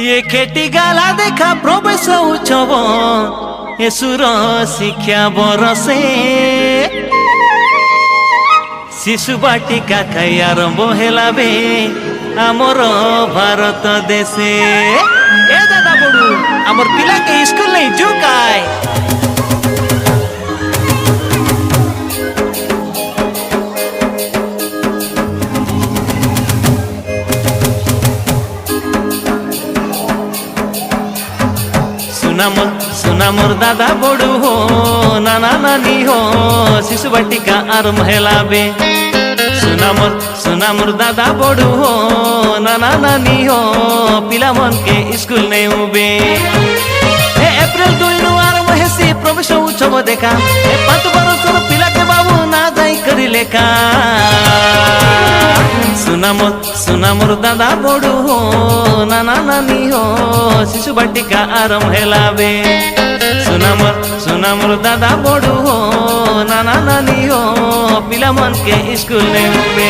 ये खेटी गाला देखा प्रवेश उछब एसुर शिक्षा बरसे शिशु बाटिका खाई आरंभ हेला बे आमर भारत देशे। ए दादा बड़ू आमर पिला के स्कूल नहीं जो काय सुना मोर दादा बड़ू हो नाना नानी हो शिशु बाटिका आरंभ हेला बे। सुना मोर दादा बड़ू हो नाना नानी हो पिला मन के स्कूल नहीं उबे। एप्रिल 2 नु आरंभ हेसी प्रवेश उत्सव देखा 5 बरसर पिला के बाबू ना जाई करी लेखा। सुना मोर दादा बड़ू हो नाना नानी हो शिशु बाटिका आरंभ हेला बे। सुना मोर दादा बड़ू हो नाना नानी हो पिला मन के स्कूल नहीं उबे।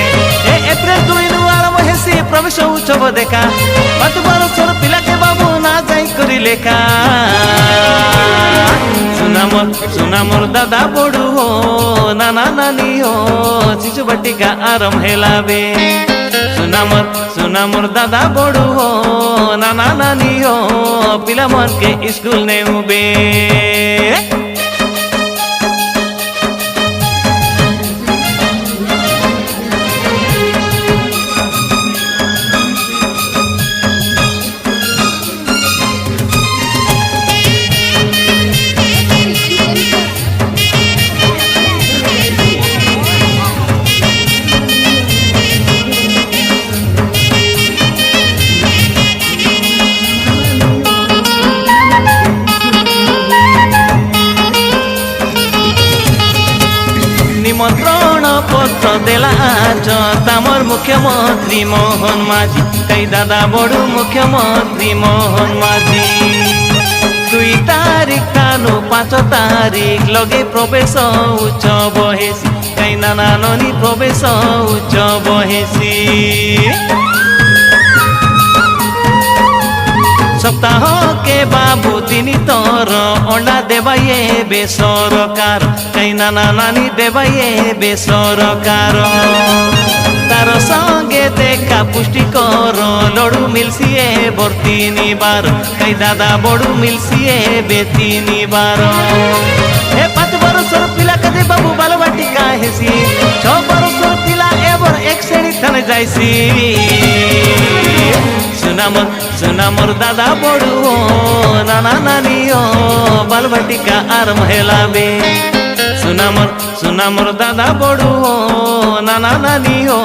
एप्रिल 2 नु आरंभ हेसी प्रवेश उत्सव देखा 5 बरसर पिला के बाबू ना जाई करी लेखा। सुना मोर दादा बड़ू हो नाना नानी हो शिशु बाटिका आरंभ हेला बे। सुना मोर दादा बड़ू हो नाना नानी हो पिला मन के स्कूल नहीं उबे। निमंत्रण पत्र देला तमर मुख्यमंत्री मोहन माझी कई दादा बड़ू मुख्यमंत्री मोहन माझी 2 तारीख तानु 5 तारीख लगे प्रवेश उत्सव हेसी कई नाना नानी प्रवेश उत्सव हेसी। सप्ताह के बाबू 3 तर अंडा देवाये बेसरकार कई नाना नानी देवाये बेसरकार। तार संगे देखा पुष्टिकर लड़ू मिलसीए बर 3 बार कई दादा बड़ू मिलसीए बे 3 बार। 5 बरसर पिला कदे बाबू बाल बाटिका हेसी 6 बरसर पिला एबर 1 श्रेणी थाने जाइसी। सुना मोर दादा बड़ू हो नाना नानी हो बाल बाटिका आरंभ हेला बे। सुना मोर दादा बड़ू हो नाना नानी हो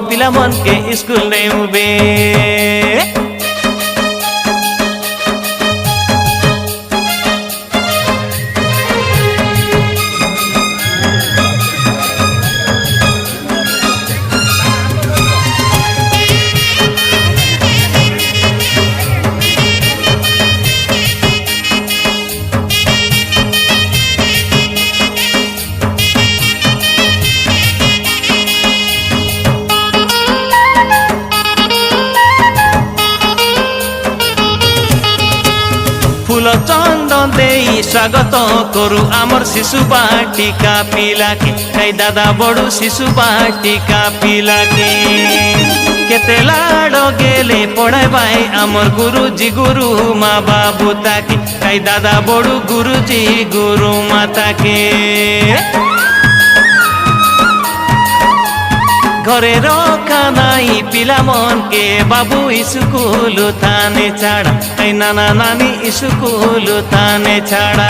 पिला मन के स्कूल नहीं उबे। फूल चंदन दे स्वागत करू आमर शिशु बाटिका पिला के कई दादा बड़ू शिशु बाटिका पिला के। केते लाड़ गेले पढ़ाई बाई आमर गुरुजी गुरु माँ बाबू ताके कई दादा बड़ू गुरुजी गुरु माता के। घरे रखा नाई पिला मन के बाबू स्कूल थाने छाड़ा कई नाना नानी स्कूल थाने छाड़ा।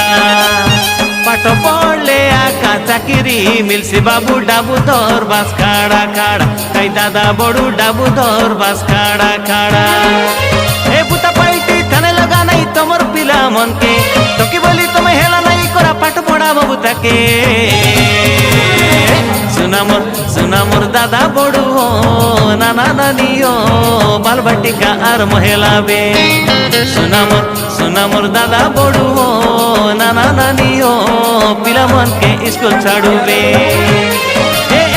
पाठ पढ़ले आका चाकरी मिलसी बाबू डाबू धर बास खाड़ा खाड़ा कई दादा बड़ू डाबू धर बास खाड़ा खाड़ा। ए बुता पाइटी थाने लगा नहीं तमर पिला मन के तो की बोली तुम्हें हेला नहीं करा पाठ पढ़ा बाबू ताके। सुना मोर दादा बड़ू हो नाना नानी हो बाल बाटिका आरंभ हेला बे। सुना मोर दादा बड़ू हो नाना नानी हो पिला मन के स्कूल छाड़ू बे।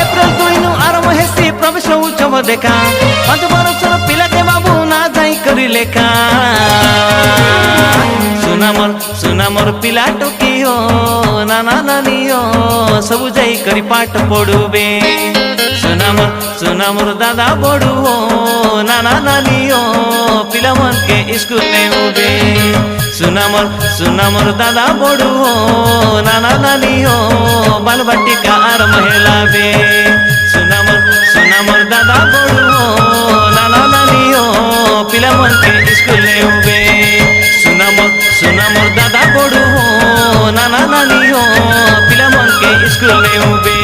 एप्रिल 2 नु आरंभ हेसी प्रवेश उत्सव देखा 5 बरसर पिला के बाबू ना जाई करी লেখা सुना मोर पिला टोकियो नाना नानियो सब जाई करी पाठ पढ़ुबे सुना मोर दादा बड़ू हो नाना नानियो पिला मन के स्कूल में उबे सुना मोर दादा बड़ू हो नाना नानियो बाल बाटिका आर महिला बे सुना मोर दादा बड़ू हो नाना नानियो पिला मन के स्कूल में उबे सुना मोर दादा बड़ू हो नाना नानी हो पिला मन के स्कूल में उबे।